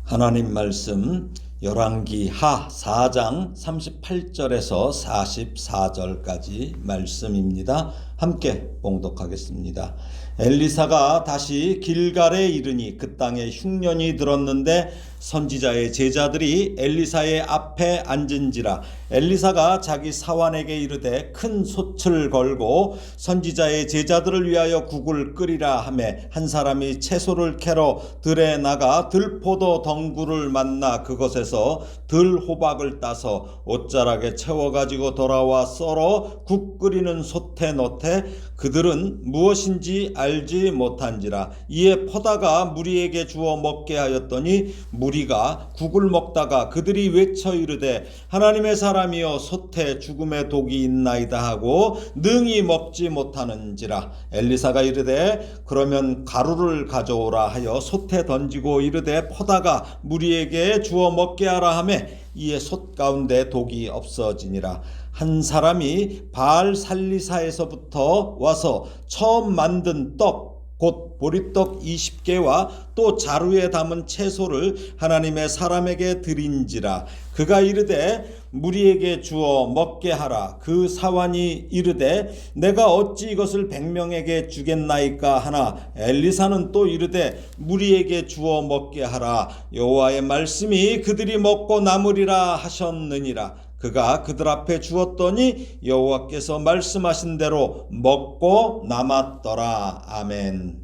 하나님 말씀 열왕기 하 4장 38절에서 44절까지 말씀입니다. 함께 봉독하겠습니다. 엘리사가 다시 길갈에 이르니 그 땅에 흉년이 들었는데 선지자의 제자들이 엘리사의 앞에 앉은지라. 엘리사가 자기 사환에게 이르되 큰 솥을 걸고 선지자의 제자들을 위하여 국을 끓이라 하매 한 사람이 채소를 캐러 들에 나가 들포도 덩굴을 만나 그것에서 들호박을 따서 옷자락에 채워가지고 돌아와 썰어 국 끓이는 솥에 넣되 그들은 무엇인지 알지 못한지라. 이에 퍼다가 무리에게 주어 먹게 하였더니 무리가 국을 먹다가 그들이 외쳐 이르되 하나님의 사람이여 솥에 죽음의 독이 있나이다 하고 능히 먹지 못하는지라. 엘리사가 이르되 그러면 가루를 가져오라 하여 솥에 던지고 이르되 퍼다가 무리에게 주어 먹게 하라 하매 이에 솥 가운데 독이 없어지니라. 한 사람이 바알 살리사에서부터 와서 처음 만든 떡 곧 보리떡 20개와 또 자루에 담은 채소를 하나님의 사람에게 드린지라. 그가 이르되 무리에게 주어 먹게 하라. 그 사환이 이르되 내가 어찌 이것을 100명에게 주겠나이까 하나 엘리사는 또 이르되 무리에게 주어 먹게 하라. 여호와의 말씀이 그들이 먹고 남으리라 하셨느니라. 그가 그들 앞에 주었더니 여호와께서 말씀하신 대로 먹고 남았더라. 아멘.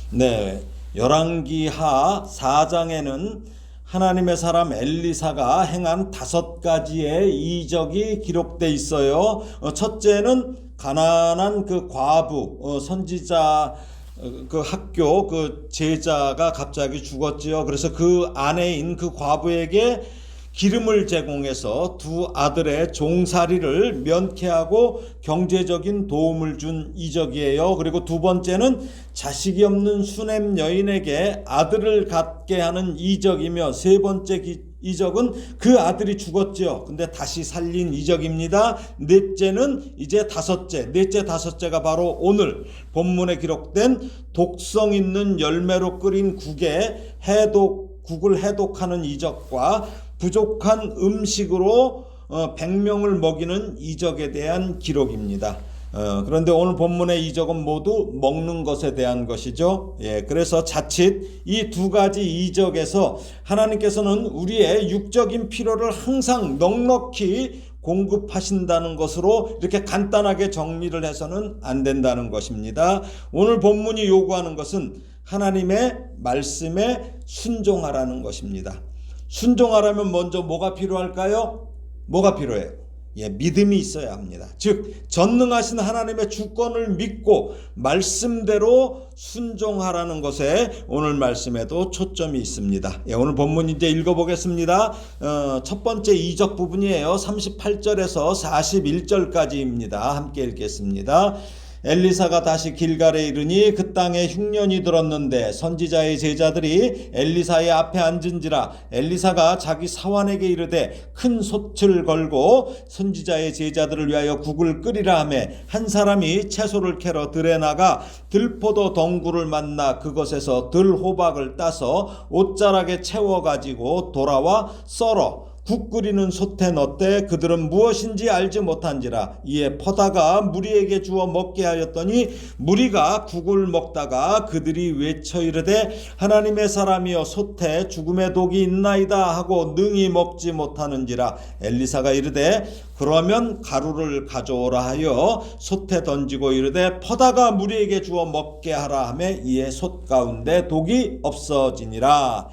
네, 열왕기 하 4장에는 하나님의 사람 엘리사가 행한 5가지의 이적이 기록되어 있어요. 첫째는 가난한 그 과부, 선지자 그 학교 그 제자가 갑자기 죽었지요. 그래서 그 아내인 그 과부에게 기름을 제공해서 두 아들의 종살이를 면케하고 경제적인 도움을 준 이적이에요. 그리고 두 번째는 자식이 없는 수냄 여인에게 아들을 갖게 하는 이적이며 세 번째 이적은 그 아들이 죽었죠. 근데 다시 살린 이적입니다. 넷째는 이제 다섯째가 바로 오늘 본문에 기록된 독성 있는 열매로 끓인 국을 해독하는 이적과 부족한 음식으로 100명을 먹이는 이적에 대한 기록입니다. 그런데 오늘 본문의 이적은 모두 먹는 것에 대한 것이죠. 그래서 자칫 이 2가지 이적에서 하나님께서는 우리의 육적인 필요를 항상 넉넉히 공급하신다는 것으로 이렇게 간단하게 정리를 해서는 안 된다는 것입니다. 오늘 본문이 요구하는 것은 하나님의 말씀에 순종하라는 것입니다. 순종하려면 먼저 뭐가 필요할까요? 뭐가 필요해요? 믿음이 있어야 합니다. 즉 전능하신 하나님의 주권을 믿고 말씀대로 순종하라는 것에 오늘 말씀에도 초점이 있습니다. 오늘 본문 이제 읽어보겠습니다. 첫 번째 이적 부분이에요. 38절에서 41절까지입니다. 함께 읽겠습니다. 엘리사가 다시 길갈에 이르니 그 땅에 흉년이 들었는데 선지자의 제자들이 엘리사의 앞에 앉은지라. 엘리사가 자기 사환에게 이르되 큰 솥을 걸고 선지자의 제자들을 위하여 국을 끓이라 하매 한 사람이 채소를 캐러 들에 나가 들포도 덩굴을 만나 그것에서 들호박을 따서 옷자락에 채워가지고 돌아와 썰어 국 끓이는 솥에 넣되 그들은 무엇인지 알지 못한지라. 이에 퍼다가 무리에게 주어 먹게 하였더니 무리가 국을 먹다가 그들이 외쳐 이르되 하나님의 사람이여 솥에 죽음의 독이 있나이다 하고 능히 먹지 못하는지라. 엘리사가 이르되 그러면 가루를 가져오라 하여 솥에 던지고 이르되 퍼다가 무리에게 주어 먹게 하라 하매 이에 솥 가운데 독이 없어지니라.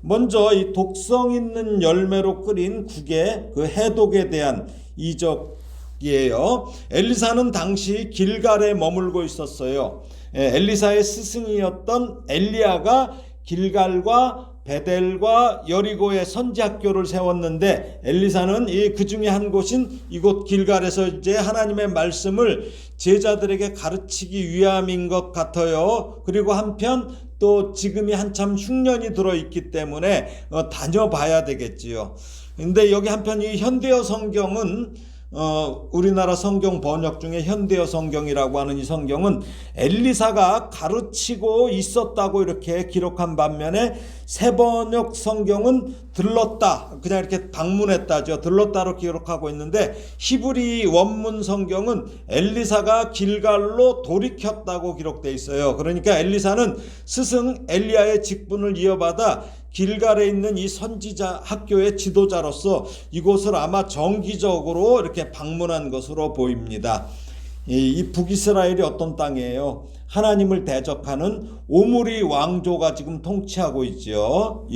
먼저 이 독성 있는 열매로 끓인 국의 그 해독에 대한 이적이에요. 엘리사는 당시 길갈에 머물고 있었어요. 엘리사의 스승이었던 엘리야가 길갈과 베델과 여리고의 선지학교를 세웠는데 엘리사는 그 중에 한 곳인 이곳 길갈에서 이제 하나님의 말씀을 제자들에게 가르치기 위함인 것 같아요. 그리고 한편 또 지금이 한참 흉년이 들어있기 때문에 다녀봐야 되겠지요. 근데 여기 한편 이 현대어 성경은 우리나라 성경 번역 중에 현대어 성경이라고 하는 이 성경은 엘리사가 가르치고 있었다고 이렇게 기록한 반면에 새번역 성경은 들렀다, 그냥 이렇게 방문했다죠. 들렀다로 기록하고 있는데 히브리 원문 성경은 엘리사가 길갈로 돌이켰다고 기록되어 있어요. 그러니까 엘리사는 스승 엘리야의 직분을 이어받아 길갈에 있는 이 선지자 학교의 지도자로서 이곳을 아마 정기적으로 이렇게 방문한 것으로 보입니다. 이 북이스라엘이 어떤 땅이에요? 하나님을 대적하는 오므리 왕조가 지금 통치하고 있죠.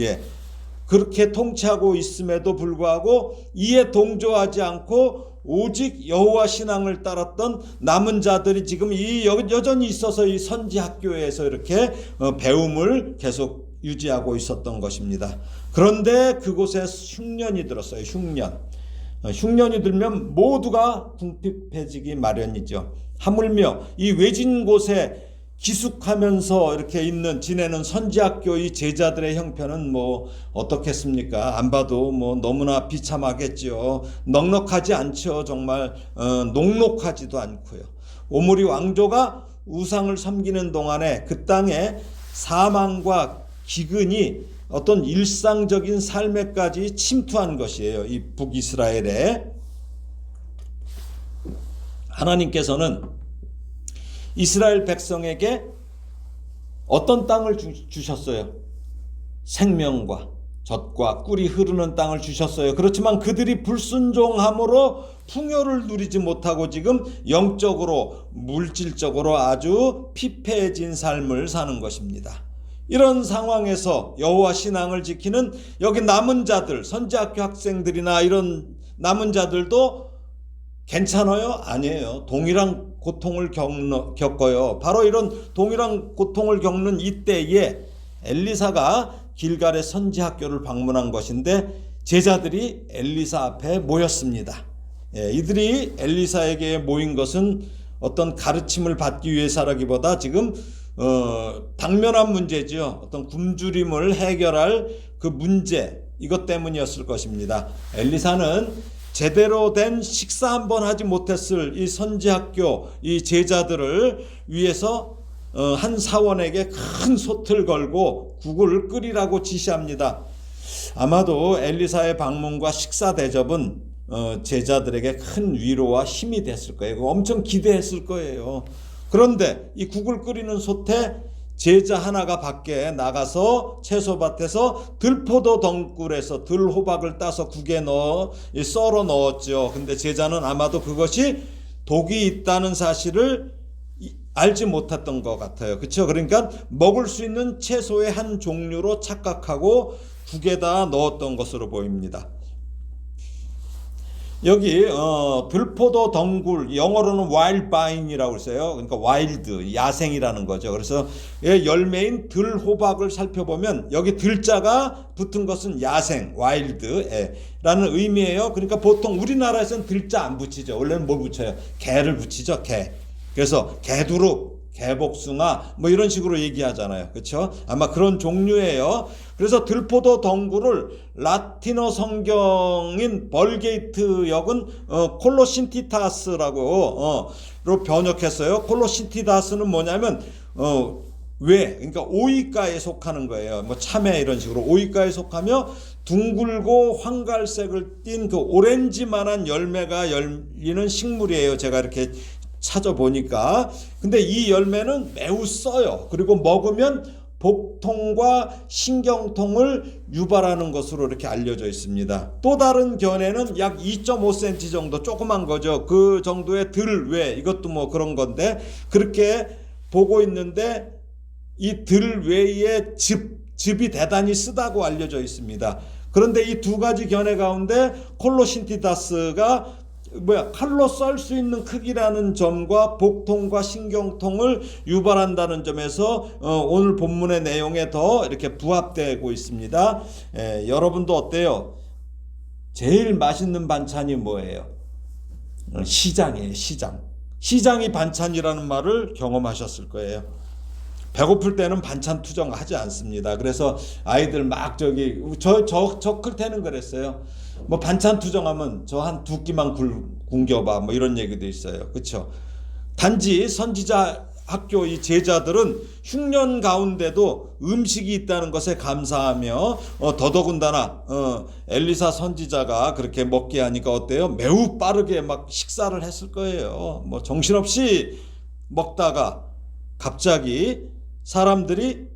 그렇게 통치하고 있음에도 불구하고 이에 동조하지 않고 오직 여호와 신앙을 따랐던 남은 자들이 지금 여전히 있어서 이 선지 학교에서 이렇게 배움을 계속 유지하고 있었던 것입니다. 그런데 그곳에 흉년이 들었어요. 흉년이 들면 모두가 궁핍해지기 마련이죠. 하물며 이 외진 곳에 기숙하면서 이렇게 지내는 선지학교의 제자들의 형편은 어떻겠습니까? 안 봐도 너무나 비참하겠죠. 넉넉하지 않죠. 정말 녹록하지도 않고요. 오므리 왕조가 우상을 섬기는 동안에 그 땅에 사망과 기근이 어떤 일상적인 삶에까지 침투한 것이에요. 이 북이스라엘에. 하나님께서는 이스라엘 백성에게 어떤 땅을 주셨어요? 생명과 젖과 꿀이 흐르는 땅을 주셨어요. 그렇지만 그들이 불순종함으로 풍요를 누리지 못하고 지금 영적으로 물질적으로 아주 피폐해진 삶을 사는 것입니다. 이런 상황에서 여호와 신앙을 지키는 여기 남은 자들, 선지학교 학생들이나 이런 남은 자들도 괜찮아요? 아니에요. 동일한 고통을 겪어요. 바로 이런 동일한 고통을 겪는 이때에 엘리사가 길갈의 선지학교를 방문한 것인데 제자들이 엘리사 앞에 모였습니다. 이들이 엘리사에게 모인 것은 어떤 가르침을 받기 위해서라기보다 지금 당면한 문제죠. 어떤 굶주림을 해결할 그 문제, 이것 때문이었을 것입니다. 엘리사는 제대로 된 식사 한번 하지 못했을 이 선지학교 이 제자들을 위해서 한 사원에게 큰 솥을 걸고 국을 끓이라고 지시합니다. 아마도 엘리사의 방문과 식사 대접은 제자들에게 큰 위로와 힘이 됐을 거예요. 엄청 기대했을 거예요. 그런데 이 국을 끓이는 솥에 제자 하나가 밖에 나가서 채소밭에서 들포도 덩굴에서 들호박을 따서 국에 썰어 넣었죠. 근데 제자는 아마도 그것이 독이 있다는 사실을 알지 못했던 것 같아요. 그렇죠? 그러니까 먹을 수 있는 채소의 한 종류로 착각하고 국에다 넣었던 것으로 보입니다. 여기 들포도 덩굴, 영어로는 wild vine이라고 써요. 그러니까 와일드, 야생이라는 거죠. 그래서 열매인 들호박을 살펴보면 여기 들자가 붙은 것은 야생, 와일드라는 의미예요. 그러니까 보통 우리나라에서는 들자 안 붙이죠. 원래는 뭘 붙여요? 개를 붙이죠. 개. 그래서 개두릅, 개복숭아 이런 식으로 얘기하잖아요. 그렇죠? 아마 그런 종류예요. 그래서 들포도 덩굴을 라틴어 성경인 벌게이트 역은 콜로신티타스라고 로 번역했어요. 콜로신티타스는 뭐냐면 그러니까 오이과에 속하는 거예요. 참외 이런 식으로 오이과에 속하며 둥글고 황갈색을 띤 그 오렌지만한 열매가 열리는 식물이에요. 제가 이렇게 찾아보니까. 근데 이 열매는 매우 써요. 그리고 먹으면 복통과 신경통을 유발하는 것으로 이렇게 알려져 있습니다. 또 다른 견해는 약 2.5cm 정도 조그만 거죠. 그 정도의 들외, 이것도 그런 건데 그렇게 보고 있는데 이 들외의 즙이 대단히 쓰다고 알려져 있습니다. 그런데 이 두 가지 견해 가운데 콜로신티다스가 칼로 썰 수 있는 크기라는 점과 복통과 신경통을 유발한다는 점에서 오늘 본문의 내용에 더 이렇게 부합되고 있습니다. 여러분도 어때요? 제일 맛있는 반찬이 뭐예요? 시장이에요. 시장이 반찬이라는 말을 경험하셨을 거예요. 배고플 때는 반찬 투정하지 않습니다. 그래서 아이들 막 저 클 때는 그랬어요. 반찬 투정하면 저 한 두 끼만 굶겨봐 뭐 이런 얘기도 있어요. 그렇죠? 단지 선지자 학교 이 제자들은 흉년 가운데도 음식이 있다는 것에 감사하며 더더군다나 엘리사 선지자가 그렇게 먹게 하니까 어때요? 매우 빠르게 막 식사를 했을 거예요. 뭐 정신없이 먹다가 갑자기 사람들이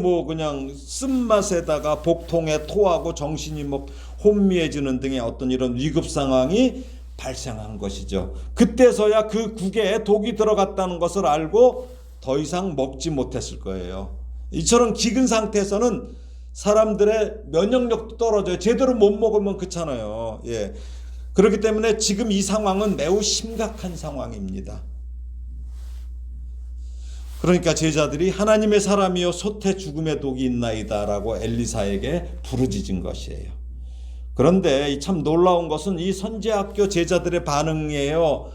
뭐 그냥 쓴맛에다가 복통에 토하고 정신이 뭐 혼미해지는 등의 어떤 이런 위급 상황이 발생한 것이죠. 그때서야 그 국에 독이 들어갔다는 것을 알고 더 이상 먹지 못했을 거예요. 이처럼 기근 상태에서는 사람들의 면역력도 떨어져요. 제대로 못 먹으면 그렇잖아요. 예. 그렇기 때문에 지금 이 상황은 매우 심각한 상황입니다. 그러니까 제자들이 하나님의 사람이여 솥에 죽음의 독이 있나이다 라고 엘리사에게 부르짖은 것이에요. 그런데 참 놀라운 것은 이 선지학교 제자들의 반응이에요.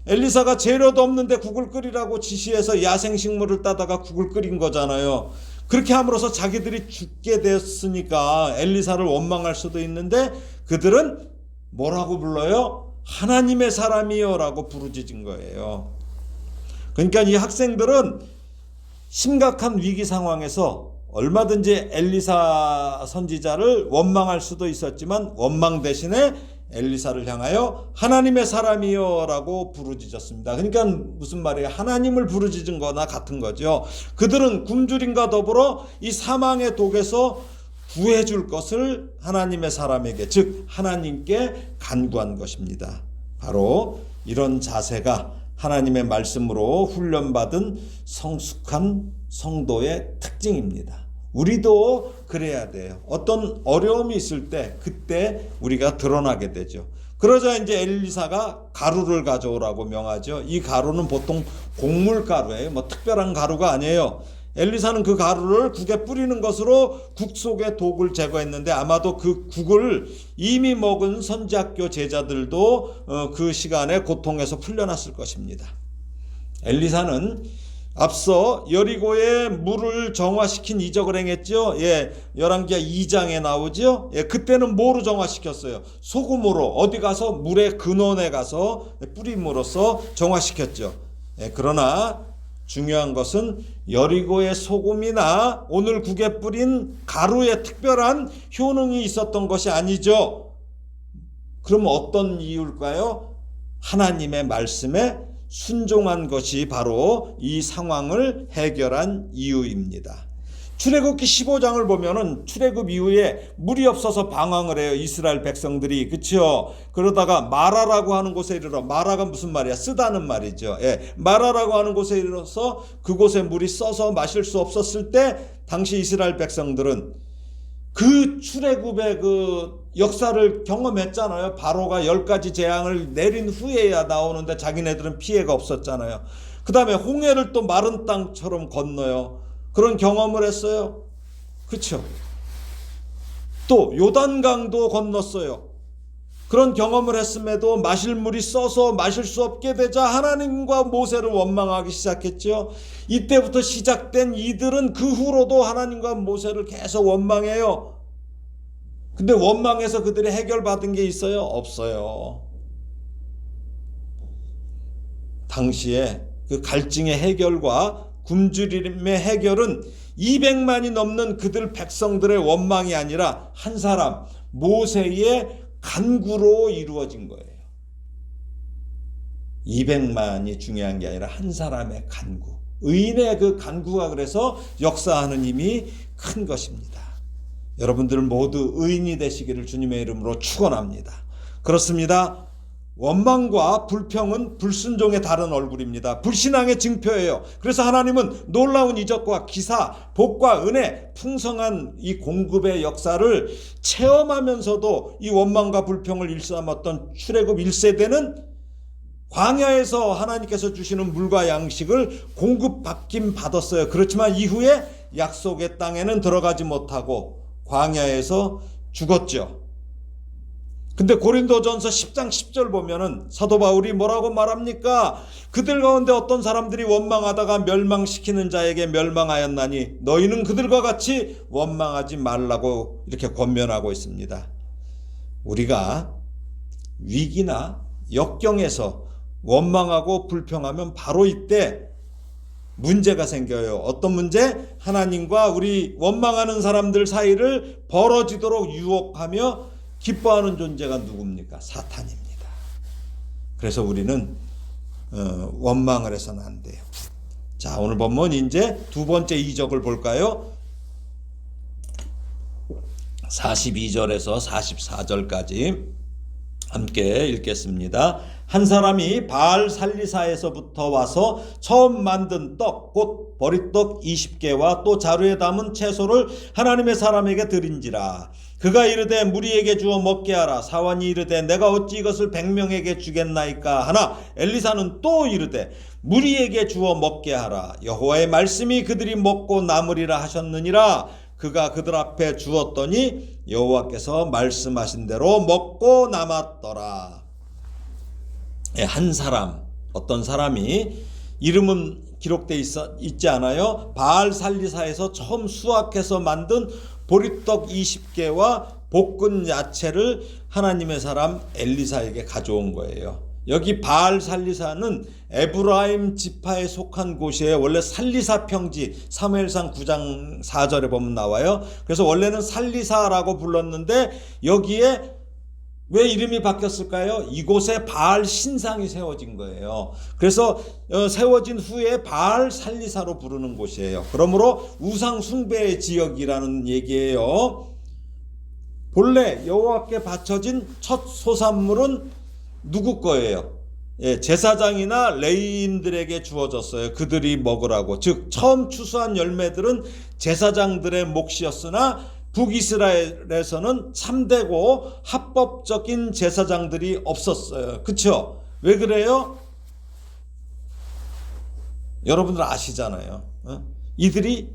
엘리사가 재료도 없는데 국을 끓이라고 지시해서 야생식물을 따다가 국을 끓인 거잖아요. 그렇게 함으로써 자기들이 죽게 됐으니까 엘리사를 원망할 수도 있는데 그들은 뭐라고 불러요? 하나님의 사람이요 라고 부르짖은 거예요. 그러니까 이 학생들은 심각한 위기 상황에서 얼마든지 엘리사 선지자를 원망할 수도 있었지만 원망 대신에 엘리사를 향하여 하나님의 사람이요 라고 부르짖었습니다. 그러니까 무슨 말이에요? 하나님을 부르짖은 거나 같은 거죠. 그들은 굶주림과 더불어 이 사망의 독에서 구해줄 것을 하나님의 사람에게, 즉 하나님께 간구한 것입니다. 바로 이런 자세가 하나님의 말씀으로 훈련받은 성숙한 성도의 특징입니다. 우리도 그래야 돼요. 어떤 어려움이 있을 때 그때 우리가 드러나게 되죠. 그러자 이제 엘리사가 가루를 가져오라고 명하죠. 이 가루는 보통 곡물가루예요. 뭐 특별한 가루가 아니에요. 엘리사는 그 가루를 국에 뿌리는 것으로 국 속의 독을 제거했는데 아마도 그 국을 이미 먹은 선지학교 제자들도 그 시간에 고통에서 풀려났을 것입니다. 엘리사는 앞서 여리고에 물을 정화시킨 이적을 행했죠. 예, 열왕기하 2장에 나오죠. 예, 그때는 뭐로 정화시켰어요? 소금으로 어디 가서 물의 근원에 가서 뿌림으로써 정화시켰죠. 예, 그러나 중요한 것은 여리고의 소금이나 오늘 국에 뿌린 가루에 특별한 효능이 있었던 것이 아니죠. 그럼 어떤 이유일까요? 하나님의 말씀에 순종한 것이 바로 이 상황을 해결한 이유입니다. 출애굽기 15장을 보면은 출애굽 이후에 물이 없어서 방황을 해요. 이스라엘 백성들이. 그렇죠? 그러다가 마라라고 하는 곳에 이르러, 마라가 무슨 말이야? 쓰다는 말이죠. 예. 마라라고 하는 곳에 이르러서 그곳에 물이 써서 마실 수 없었을 때 당시 이스라엘 백성들은 그 출애굽의 그 역사를 경험했잖아요. 바로가 10가지 재앙을 내린 후에야 나오는데 자기네들은 피해가 없었잖아요. 그 다음에 홍해를 또 마른 땅처럼 건너요. 그런 경험을 했어요. 그렇죠? 또 요단강도 건넜어요. 그런 경험을 했음에도 마실 물이 써서 마실 수 없게 되자 하나님과 모세를 원망하기 시작했죠. 이때부터 시작된 이들은 그 후로도 하나님과 모세를 계속 원망해요. 근데 원망해서 그들이 해결받은 게 있어요? 없어요. 당시에 그 갈증의 해결과 굶주림의 해결은 200만이 넘는 그들 백성들의 원망이 아니라 한 사람 모세의 간구로 이루어진 거예요. 200만이 중요한 게 아니라 한 사람의 간구. 의인의 그 간구가 그래서 역사하는 힘이 큰 것입니다. 여러분들 모두 의인이 되시기를 주님의 이름으로 축원합니다. 그렇습니다. 원망과 불평은 불순종의 다른 얼굴입니다. 불신앙의 증표예요. 그래서 하나님은 놀라운 이적과 기사, 복과 은혜, 풍성한 이 공급의 역사를 체험하면서도 이 원망과 불평을 일삼았던 출애굽 1세대는 광야에서 하나님께서 주시는 물과 양식을 공급받긴 받았어요. 그렇지만 이후에 약속의 땅에는 들어가지 못하고 광야에서 죽었죠. 근데 고린도전서 10장 10절 보면은 사도 바울이 뭐라고 말합니까? 그들 가운데 어떤 사람들이 원망하다가 멸망시키는 자에게 멸망하였나니 너희는 그들과 같이 원망하지 말라고 이렇게 권면하고 있습니다. 우리가 위기나 역경에서 원망하고 불평하면 바로 이때 문제가 생겨요. 어떤 문제? 하나님과 우리 원망하는 사람들 사이를 벌어지도록 유혹하며 기뻐하는 존재가 누굽니까? 사탄입니다. 그래서 우리는 원망을 해서는 안 돼요. 자, 오늘 본문 이제 두 번째 이적을 볼까요? 42절에서 44절까지 함께 읽겠습니다. 한 사람이 바알 살리사에서부터 와서 처음 만든 떡, 곧 보리떡 20개와 또 자루에 담은 채소를 하나님의 사람에게 드린지라. 그가 이르되 무리에게 주어 먹게 하라. 사환이 이르되 내가 어찌 이것을 100명에게 주겠나이까 하나 엘리사는 또 이르되 무리에게 주어 먹게 하라. 여호와의 말씀이 그들이 먹고 남으리라 하셨느니라. 그가 그들 앞에 주었더니 여호와께서 말씀하신 대로 먹고 남았더라. 한 사람, 어떤 사람이 이름은 기록되어 있지 않아요? 바알 살리사에서 처음 수확해서 만든 보리떡 20개와 볶은 야채를 하나님의 사람 엘리사에게 가져온 거예요. 여기 바알 살리사는 에브라임 지파에 속한 곳이에요. 원래 살리사 평지, 사무엘상 9장 4절에 보면 나와요. 그래서 원래는 살리사라고 불렀는데 여기에 왜 이름이 바뀌었을까요? 이곳에 바알 신상이 세워진 거예요. 그래서 세워진 후에 바알 살리사로 부르는 곳이에요. 그러므로 우상 숭배의 지역이라는 얘기예요. 본래 여호와께 바쳐진 첫 소산물은 누구 거예요? 제사장이나 레위인들에게 주어졌어요. 그들이 먹으라고. 즉 처음 추수한 열매들은 제사장들의 몫이었으나 북이스라엘에서는 참되고 합법적인 제사장들이 없었어요. 그렇죠? 왜 그래요? 여러분들 아시잖아요. 이들이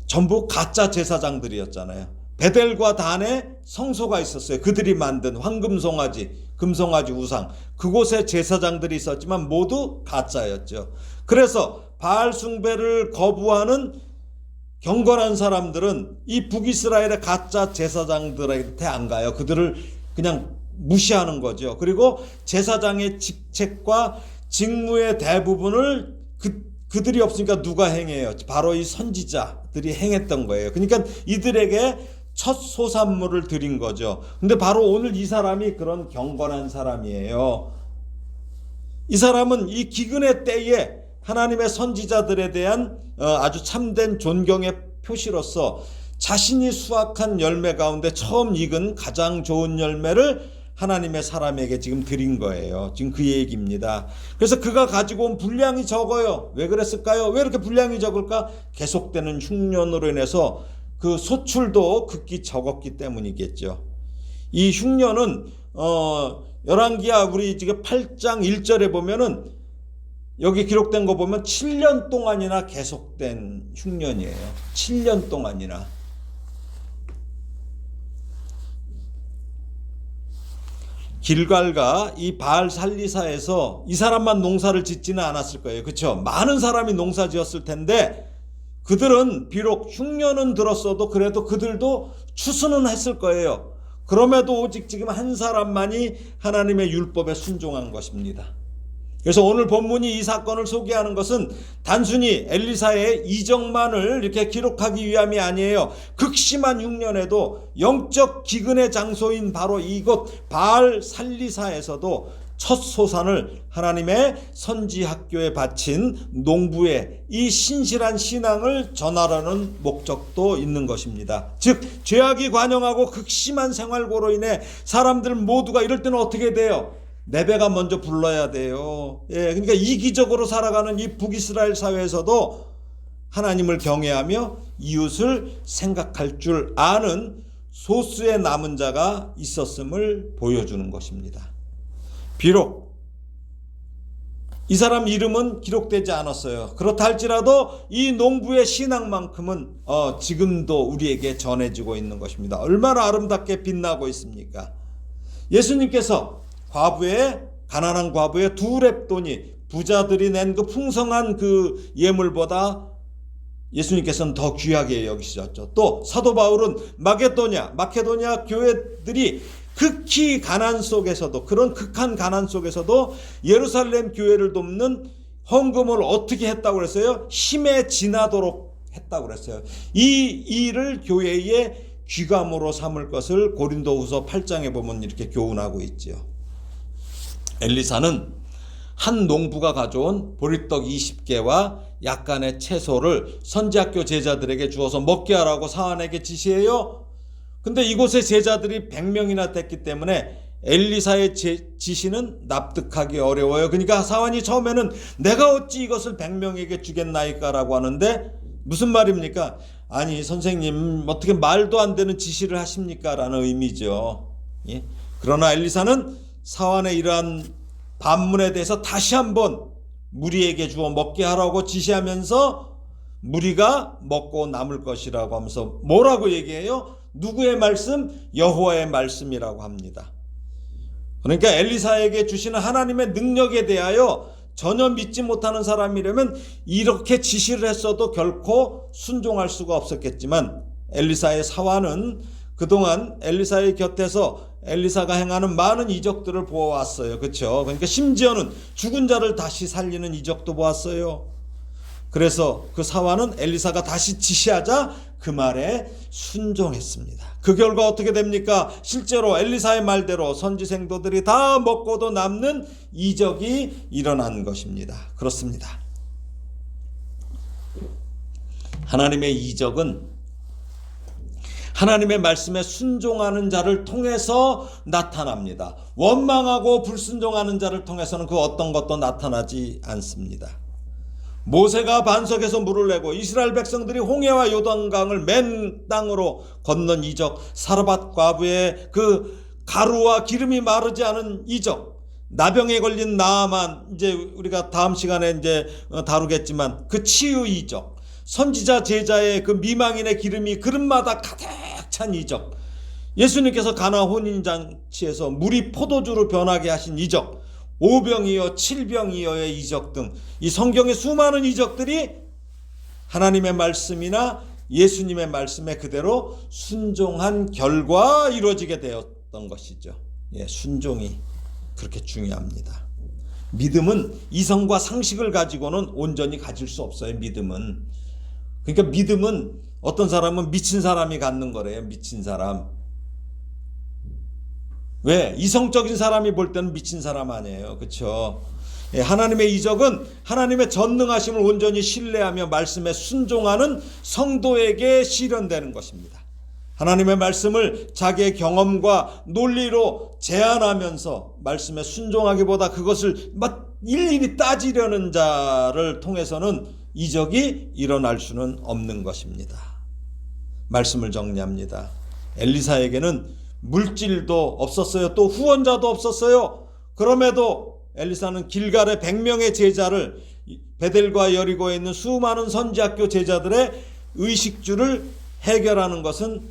전부 가짜 제사장들이었잖아요. 베델과 단에 성소가 있었어요. 그들이 만든 황금송아지, 금송아지 우상, 그곳에 제사장들이 있었지만 모두 가짜였죠. 그래서 바알 숭배를 거부하는 경건한 사람들은 이 북이스라엘의 가짜 제사장들한테 안 가요. 그들을 그냥 무시하는 거죠. 그리고 제사장의 직책과 직무의 대부분을 그들이 없으니까 누가 행해요? 바로 이 선지자들이 행했던 거예요. 그러니까 이들에게 첫 소산물을 드린 거죠. 근데 바로 오늘 이 사람이 그런 경건한 사람이에요. 이 사람은 이 기근의 때에 하나님의 선지자들에 대한 아주 참된 존경의 표시로서 자신이 수확한 열매 가운데 처음 익은 가장 좋은 열매를 하나님의 사람에게 지금 드린 거예요. 지금 그 얘기입니다. 그래서 그가 가지고 온 분량이 적어요. 왜 그랬을까요? 왜 이렇게 분량이 적을까? 계속되는 흉년으로 인해서 그 소출도 극히 적었기 때문이겠죠. 이 흉년은 열왕기하 우리 지금 8장 1절에 보면은 여기 기록된 거 보면 7년 동안이나 계속된 흉년이에요. 7년 동안이나. 길갈과 이 바알 살리사에서 이 사람만 농사를 짓지는 않았을 거예요. 그렇죠? 많은 사람이 농사 지었을 텐데 그들은 비록 흉년은 들었어도 그래도 그들도 추수는 했을 거예요. 그럼에도 오직 지금 한 사람만이 하나님의 율법에 순종한 것입니다. 그래서 오늘 본문이 이 사건을 소개하는 것은 단순히 엘리사의 이적만을 이렇게 기록하기 위함이 아니에요. 극심한 흉년에도 영적 기근의 장소인 바로 이곳 바알 살리사에서도 첫 소산을 하나님의 선지 학교에 바친 농부의 이 신실한 신앙을 전하라는 목적도 있는 것입니다. 즉 죄악이 관영하고 극심한 생활고로 인해 사람들 모두가 이럴 때는 어떻게 돼요? 레베가 먼저 불러야 돼요. 그러니까 이기적으로 살아가는 이 북이스라엘 사회에서도 하나님을 경외하며 이웃을 생각할 줄 아는 소수의 남은 자가 있었음을 보여주는 것입니다. 비록 이 사람 이름은 기록되지 않았어요. 그렇다 할지라도 이 농부의 신앙만큼은 지금도 우리에게 전해지고 있는 것입니다. 얼마나 아름답게 빛나고 있습니까? 예수님께서 가난한 과부의 2렙돈이 부자들이 낸 그 풍성한 그 예물보다 예수님께서는 더 귀하게 여기셨죠. 또 사도 바울은 마케도냐 교회들이 극히 가난 속에서도, 그런 극한 가난 속에서도 예루살렘 교회를 돕는 헌금을 어떻게 했다고 그랬어요? 힘에 지나도록 했다고 그랬어요. 이 일을 교회의 귀감으로 삼을 것을 고린도후서 8장에 보면 이렇게 교훈하고 있지요. 엘리사는 한 농부가 가져온 보리떡 20개와 약간의 채소를 선지학교 제자들에게 주어서 먹게 하라고 사환에게 지시해요. 근데 이곳의 제자들이 100명이나 됐기 때문에 엘리사의 지시는 납득하기 어려워요. 그러니까 사환이 처음에는 내가 어찌 이것을 100명에게 주겠나이까 라고 하는데 무슨 말입니까? 아니 선생님 어떻게 말도 안 되는 지시를 하십니까? 라는 의미죠. 예? 그러나 엘리사는 사환의 이러한 반문에 대해서 다시 한번 무리에게 주어 먹게 하라고 지시하면서 무리가 먹고 남을 것이라고 하면서 뭐라고 얘기해요? 누구의 말씀? 여호와의 말씀이라고 합니다. 그러니까 엘리사에게 주시는 하나님의 능력에 대하여 전혀 믿지 못하는 사람이라면 이렇게 지시를 했어도 결코 순종할 수가 없었겠지만 엘리사의 사환은 그동안 엘리사의 곁에서 엘리사가 행하는 많은 이적들을 보아왔어요. 그렇죠? 그러니까 심지어는 죽은 자를 다시 살리는 이적도 보았어요. 그래서 그 사환은 엘리사가 다시 지시하자 그 말에 순종했습니다. 그 결과 어떻게 됩니까? 실제로 엘리사의 말대로 선지생도들이 다 먹고도 남는 이적이 일어난 것입니다. 그렇습니다. 하나님의 이적은 하나님의 말씀에 순종하는 자를 통해서 나타납니다. 원망하고 불순종하는 자를 통해서는 그 어떤 것도 나타나지 않습니다. 모세가 반석에서 물을 내고 이스라엘 백성들이 홍해와 요단강을 맨 땅으로 건넌 이적, 사르밧 과부의 그 가루와 기름이 마르지 않은 이적, 나병에 걸린 나아만 이제 우리가 다음 시간에 이제 다루겠지만 그 치유 이적, 선지자 제자의 그 미망인의 기름이 그릇마다 가득 찬 이적, 예수님께서 가나 혼인잔치에서 물이 포도주로 변하게 하신 이적, 오병이어 7병이어의 이적 등 이 성경의 수많은 이적들이 하나님의 말씀이나 예수님의 말씀에 그대로 순종한 결과 이루어지게 되었던 것이죠. 예, 순종이 그렇게 중요합니다. 믿음은 이성과 상식을 가지고는 온전히 가질 수 없어요. 믿음은. 그러니까 믿음은 어떤 사람은 미친 사람이 갖는 거래요. 미친 사람. 왜? 이성적인 사람이 볼 때는 미친 사람 아니에요. 그렇죠? 예, 하나님의 이적은 하나님의 전능하심을 온전히 신뢰하며 말씀에 순종하는 성도에게 실현되는 것입니다. 하나님의 말씀을 자기의 경험과 논리로 제한하면서 말씀에 순종하기보다 그것을 일일이 따지려는 자를 통해서는 이적이 일어날 수는 없는 것입니다. 말씀을 정리합니다. 엘리사에게는 물질도 없었어요. 또 후원자도 없었어요. 그럼에도 엘리사는 길갈의 100명의 제자를 베델과 여리고에 있는 수많은 선지학교 제자들의 의식주를 해결하는 것은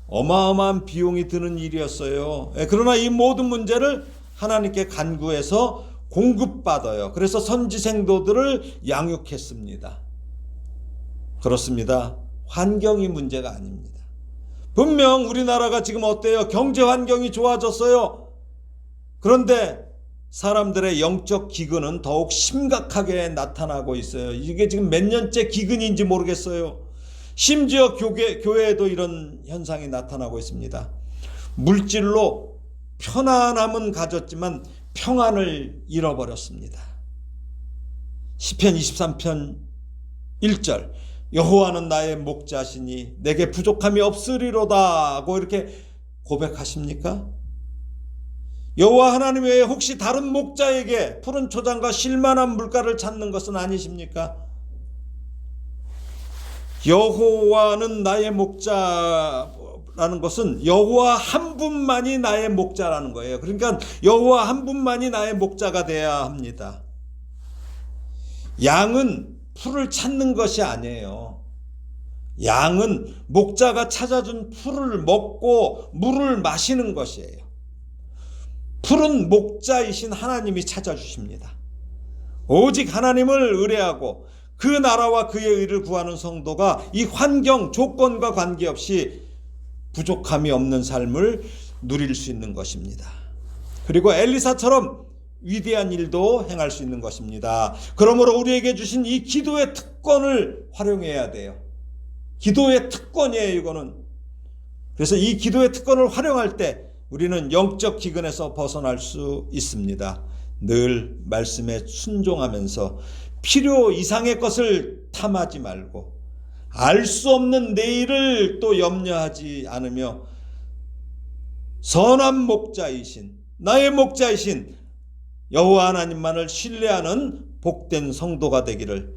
어마어마한 비용이 드는 일이었어요. 그러나 이 모든 문제를 하나님께 간구해서 공급받아요. 그래서 선지생도들을 양육했습니다. 그렇습니다. 환경이 문제가 아닙니다. 분명 우리나라가 지금 어때요? 경제 환경이 좋아졌어요. 그런데 사람들의 영적 기근은 더욱 심각하게 나타나고 있어요. 이게 지금 몇 년째 기근인지 모르겠어요. 심지어 교회에도 이런 현상이 나타나고 있습니다. 물질로 편안함은 가졌지만 평안을 잃어버렸습니다. 시편 23편 1절 여호와는 나의 목자시니 내게 부족함이 없으리로다 하고 이렇게 고백하십니까? 여호와 하나님 외에 혹시 다른 목자에게 푸른 초장과 쉴만한 물가를 찾는 것은 아니십니까? 여호와는 나의 목자라는 것은 여호와 한 분만이 나의 목자라는 거예요. 그러니까 여호와 한 분만이 나의 목자가 되어야 합니다. 양은 풀을 찾는 것이 아니에요. 양은 목자가 찾아준 풀을 먹고 물을 마시는 것이에요. 풀은 목자이신 하나님이 찾아주십니다. 오직 하나님을 의뢰하고 그 나라와 그의 의를 구하는 성도가 이 환경, 조건과 관계없이 부족함이 없는 삶을 누릴 수 있는 것입니다. 그리고 엘리사처럼 위대한 일도 행할 수 있는 것입니다. 그러므로 우리에게 주신 이 기도의 특권을 활용해야 돼요. 기도의 특권이에요, 이거는. 그래서 이 기도의 특권을 활용할 때 우리는 영적 기근에서 벗어날 수 있습니다. 늘 말씀에 순종하면서 필요 이상의 것을 탐하지 말고 알 수 없는 내일을 또 염려하지 않으며 선한 목자이신, 나의 목자이신 여호와 하나님만을 신뢰하는 복된 성도가 되기를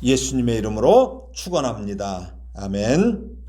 예수님의 이름으로 축원합니다. 아멘.